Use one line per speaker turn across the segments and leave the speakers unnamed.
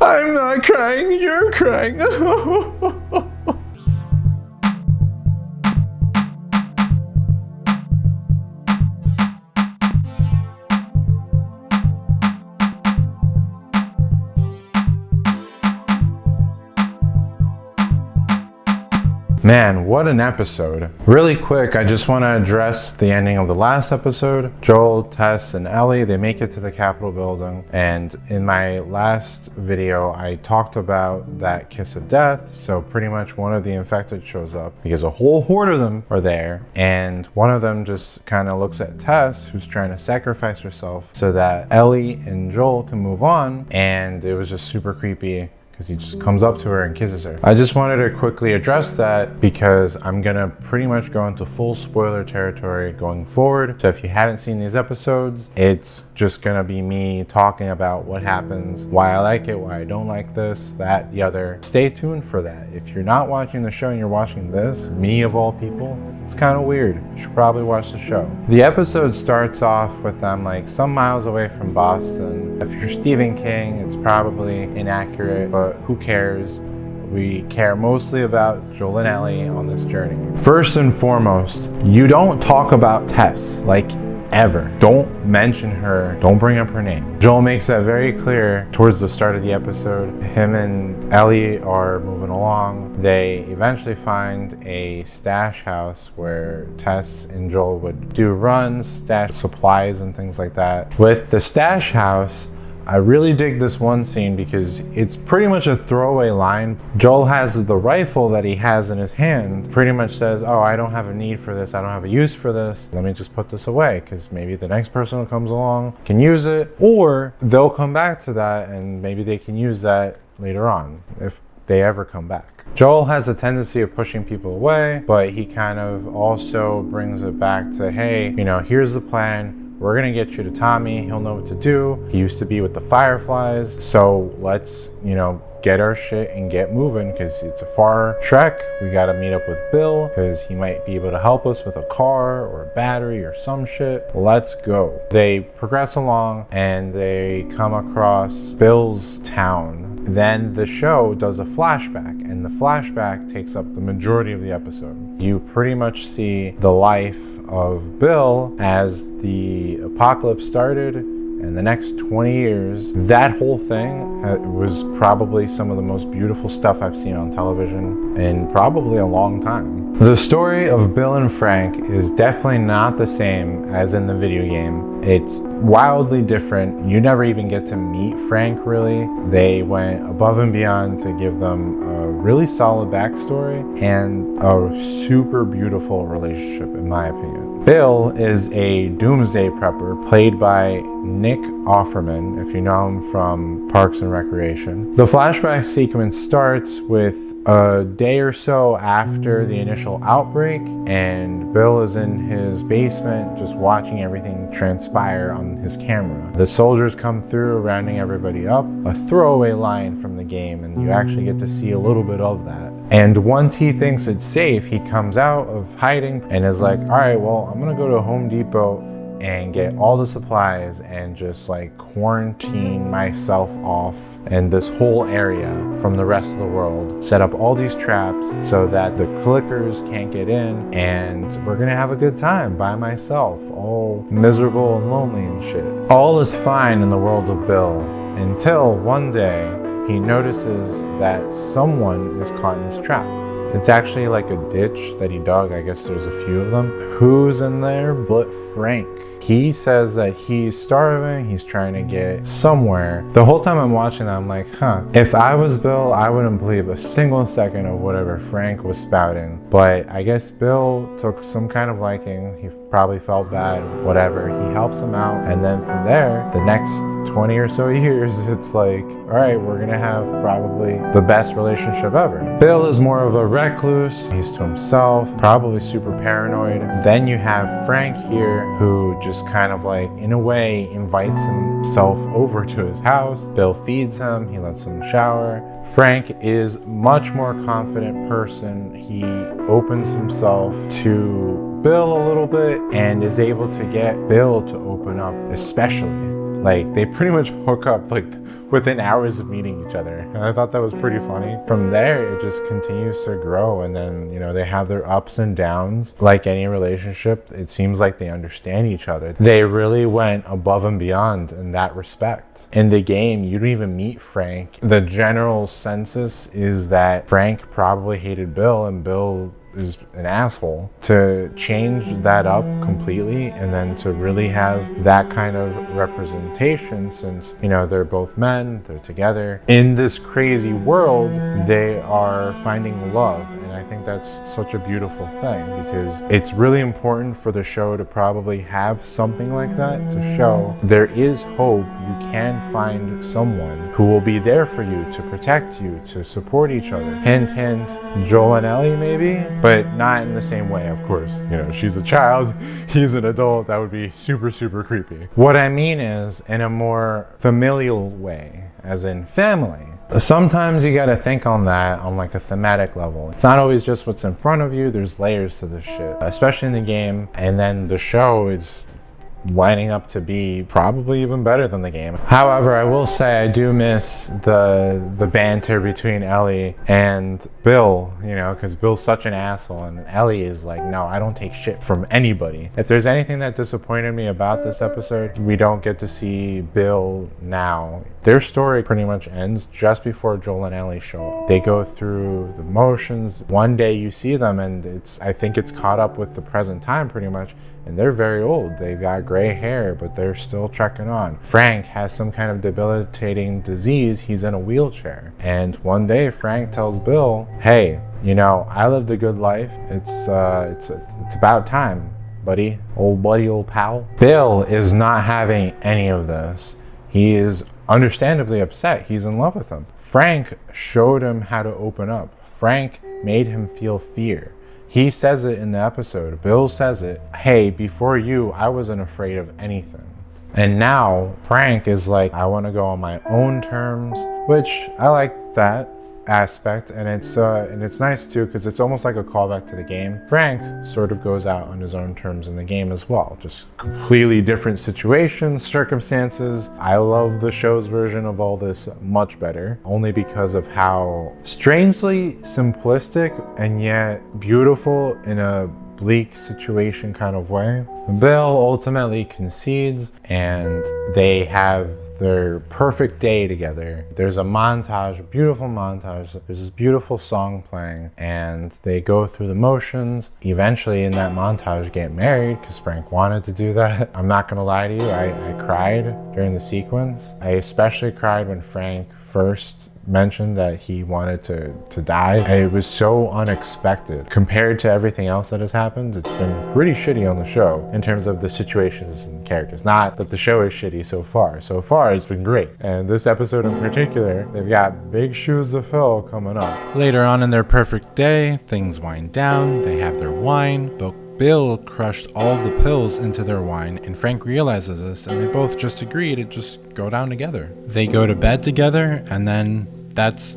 I'm not crying, you're crying. Man, what an episode. Really quick, I just want to address the ending of the last episode. Joel, Tess, and Ellie, they make it to the Capitol building. And in my last video, I talked about that kiss of death. So pretty much one of the infected shows up because a whole horde of them are there. And one of them just kind of looks at Tess, who's trying to sacrifice herself so that Ellie and Joel can move on. And it was just super creepy, because he just comes up to her and kisses her. I just wanted to quickly address that because I'm gonna pretty much go into full spoiler territory going forward. So if you haven't seen these episodes, it's just gonna be me talking about what happens, why I like it, why I don't like this, that, the other. Stay tuned for that. If you're not watching the show and you're watching this, me of all people, it's kind of weird. You should probably watch the show. The episode starts off with them like some miles away from Boston. If you're Stephen King, it's probably inaccurate, but who cares? We care mostly about Joel and Ellie on this journey. First and foremost, you don't talk about Tess, like ever. Don't mention her, don't bring up her name. Joel makes that very clear towards the start of the episode. Him and Ellie are moving along. They eventually find a stash house where Tess and Joel would do runs, stash supplies and things like that. With the stash house, I really dig this one scene because it's pretty much a throwaway line. Joel has the rifle that he has in his hand, pretty much says, oh, I don't have a need for this, I don't have a use for this, let me just put this away because maybe the next person who comes along can use it, or they'll come back to that and maybe they can use that later on if they ever come back. Joel has a tendency of pushing people away, but he kind of also brings it back to, hey, you know, here's the plan. We're gonna get you to Tommy, he'll know what to do. He used to be with the Fireflies, so let's, you know, get our shit and get moving because it's a far trek. We gotta meet up with Bill because he might be able to help us with a car or a battery or some shit. Let's go. They progress along and they come across Bill's town. Then the show does a flashback, and the flashback takes up the majority of the episode. You pretty much see the life of Bill as the apocalypse started and the next 20 years. That whole thing was probably some of the most beautiful stuff I've seen on television in probably a long time. The story of Bill and Frank is definitely not the same as in the video game. It's wildly different. You never even get to meet Frank, really. They went above and beyond to give them a really solid backstory and a super beautiful relationship, in my opinion. Bill is a doomsday prepper played by Nick Offerman, if you know him from Parks and Recreation. The flashback sequence starts with a day or so after the initial outbreak, and Bill is in his basement just watching everything transpire on his camera. The soldiers come through, rounding everybody up, a throwaway line from the game, and you actually get to see a little bit of that. And once he thinks it's safe, he comes out of hiding and is like, all right, well, I'm gonna go to Home Depot and get all the supplies and just like quarantine myself off and this whole area from the rest of the world. Set up all these traps so that the clickers can't get in, and we're gonna have a good time by myself, all miserable and lonely and shit. All is fine in the world of Bill until one day he notices that someone is caught in his trap. It's actually like a ditch that he dug. I guess there's a few of them. Who's in there but Frank? He says that he's starving, he's trying to get somewhere. The whole time I'm watching that, I'm like, if I was Bill, I wouldn't believe a single second of whatever Frank was spouting. But I guess Bill took some kind of liking. He probably felt bad, whatever. He helps him out. And then from there, the next 20 or so years, it's like, all right, we're gonna have probably the best relationship ever. Bill is more of a recluse. He's to himself, probably super paranoid. Then you have Frank here, who just kind of like, in a way, invites himself over to his house. Bill feeds him, he lets him shower. Frank is much more confident person. He opens himself to Bill a little bit and is able to get Bill to open up especially. Like, they pretty much hook up like within hours of meeting each other. And I thought that was pretty funny. From there, it just continues to grow. And then, you know, they have their ups and downs. Like any relationship, it seems like they understand each other. They really went above and beyond in that respect. In the game, you don't even meet Frank. The general census is that Frank probably hated Bill, and Bill is an asshole. To change that up completely and then to really have that kind of representation, since, you know, they're both men, they're together in this crazy world, they are finding love. And I think that's such a beautiful thing, because it's really important for the show to probably have something like that to show there is hope. You can find someone who will be there for you, to protect you, to support each other. Hint, hint, Joel and Ellie maybe, but not in the same way, of course. You know, she's a child, he's an adult. That would be super, super creepy. What I mean is in a more familial way, as in family. Sometimes you gotta think on that on like a thematic level. It's not always just what's in front of you, there's layers to this shit, especially in the game. And then the show is lining up to be probably even better than the game. However, I will say I do miss the banter between Ellie and Bill, you know, because Bill's such an asshole and Ellie is like, no, I don't take shit from anybody. If there's anything that disappointed me about this episode, we don't get to see Bill now. Their story pretty much ends just before Joel and Ellie show up. They go through the motions. One day you see them and I think it's caught up with the present time pretty much. And they're very old. They've got gray hair, but they're still trekking on. Frank has some kind of debilitating disease. He's in a wheelchair. And one day Frank tells Bill, hey, you know, I lived a good life. It's about time, buddy. Old pal. Bill is not having any of this. He is understandably upset. He's in love with him. Frank showed him how to open up. Frank made him feel fear. He says it in the episode. Bill says it. Hey, before you, I wasn't afraid of anything. And now Frank is like, I want to go on my own terms, which I like that aspect. And it's nice too, because it's almost like a callback to the game. Frank sort of goes out on his own terms in the game as well. Just completely different situations, circumstances. I love the show's version of all this much better, only because of how strangely simplistic and yet beautiful in a bleak situation kind of way. Bill ultimately concedes and they have their perfect day together. There's a montage, a beautiful montage. There's this beautiful song playing and they go through the motions. Eventually in that montage get married because Frank wanted to do that. I'm not gonna lie to you, I cried during the sequence. I especially cried when Frank first mentioned that he wanted to die. It was so unexpected. Compared to everything else that has happened, it's been pretty shitty on the show in terms of the situations and characters. Not that the show is shitty so far. So far, it's been great. And this episode in particular, they've got big shoes to fill coming up. Later on in their perfect day, things wind down. They have their wine, but Bill crushed all of the pills into their wine, and Frank realizes this, and they both just agree to just go down together. They go to bed together, and then that's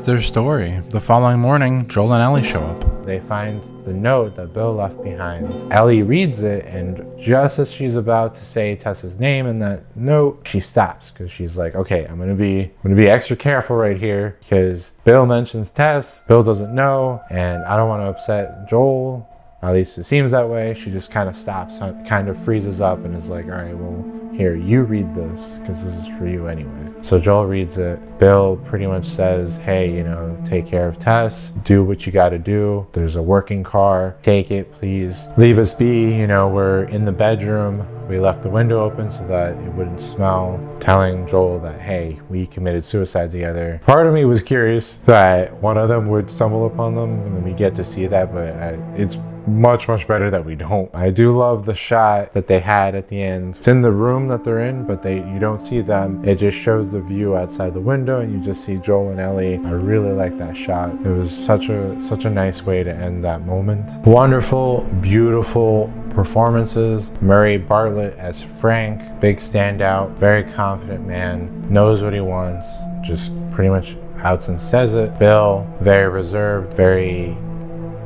their story. The following morning, Joel and Ellie show up. They find the note that Bill left behind. Ellie reads it, and just as she's about to say Tessa's name in that note, she stops because she's like, okay, I'm gonna be extra careful right here because Bill mentions Tess, Bill doesn't know, and I don't want to upset Joel. At least it seems that way. She just kind of stops, kind of freezes up and is like, all right, well, here, you read this because this is for you anyway. So Joel reads it. Bill pretty much says, hey, you know, take care of Tess, do what you got to do. There's a working car, take it, please. Leave us be, you know, we're in the bedroom. We left the window open so that it wouldn't smell. Telling Joel that, hey, we committed suicide together. Part of me was curious that one of them would stumble upon them and then we get to see that, but it's much better that we don't. I do love the shot that they had at the end. It's in the room that they're in, but you don't see them. It just shows the view outside the window and you just see Joel and Ellie. I really like that shot. It was such a nice way to end that moment. Wonderful, beautiful performances. Murray Bartlett as Frank, big standout, very confident man, knows what he wants, just pretty much outs and says it. Bill, very reserved, very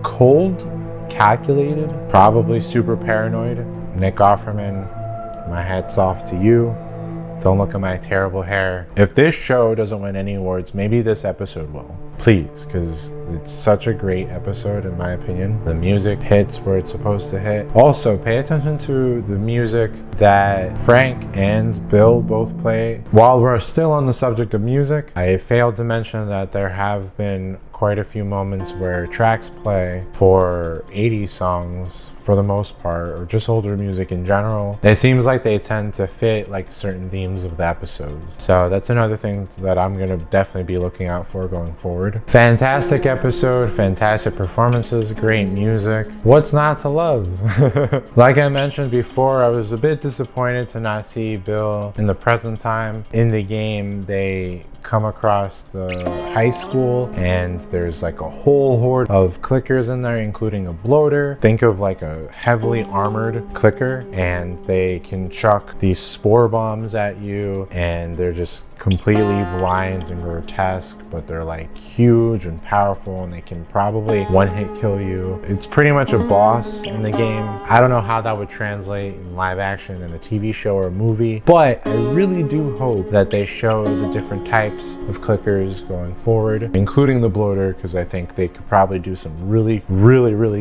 cold, calculated, probably super paranoid. Nick Offerman, my hat's off to you. Don't look at my terrible hair. If this show doesn't win any awards, maybe this episode will. Please, because it's such a great episode in my opinion. The music hits where it's supposed to hit. Also, pay attention to the music that Frank and Bill both play. While we're still on the subject of music, I failed to mention that there have been quite a few moments where tracks play for 80s songs for the most part, or just older music in general. It seems like they tend to fit like certain themes of the episode. So that's another thing that I'm gonna definitely be looking out for going forward. Fantastic episode, fantastic performances, great music. What's not to love? Like I mentioned before, I was a bit disappointed to not see Bill in the present time. In the game, they come across the high school and there's like a whole horde of clickers in there, including a bloater. Think of like a heavily armored clicker, and they can chuck these spore bombs at you and they're just completely blind and grotesque, but they're like huge and powerful and they can probably one-hit kill you. It's pretty much a boss in the game. I don't know how that would translate in live action in a TV show or a movie, but I really do hope that they show the different types of clickers going forward, including the bloater, because I think they could probably do some really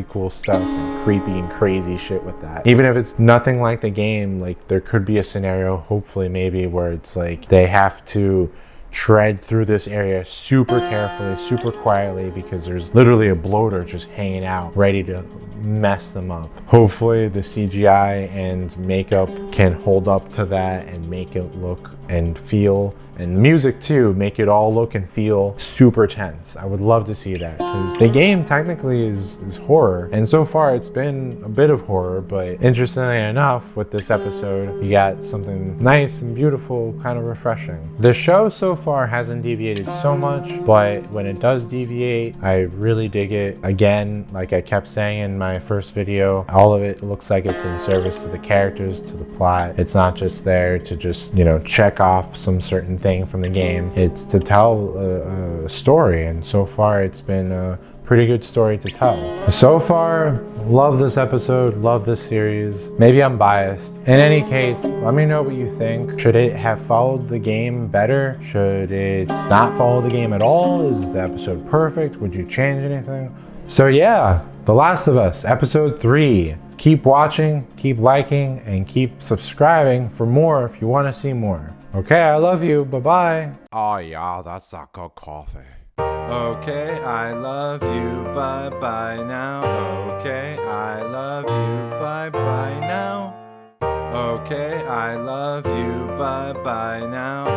cool stuff and creepy and crazy shit with that. Even if it's nothing like the game, like there could be a scenario, hopefully maybe, where it's like they have to tread through this area super carefully, super quietly, because there's literally a bloater just hanging out ready to mess them up. Hopefully the CGI and makeup can hold up to that and make it look and feel, and the music too, make it all look and feel super tense. I would love to see that, because the game technically is horror, and so far it's been a bit of horror, but interestingly enough, with this episode, you got something nice and beautiful, kind of refreshing. The show so far hasn't deviated so much, but when it does deviate, I really dig it. Again, like I kept saying in my first video, all of it looks like it's in service to the characters, to the plot. It's not just there to just, you know, check off some certain thing from the game. It's to tell a story, and so far it's been a pretty good story to tell. So far, love this episode, love this series. Maybe I'm biased. In any case, let me know what you think. Should it have followed the game better? Should it not follow the game at all? Is the episode perfect? Would you change anything? So yeah, The Last of Us, episode 3. Keep watching, keep liking, and keep subscribing for more if you want to see more. Okay, I love you. Bye-bye. Oh yeah, that's a good coffee. Okay, I love you. Bye-bye now. Okay, I love you. Bye-bye now. Okay, I love you. Bye-bye now.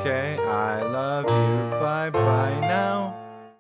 Okay, I love you. Bye-bye now.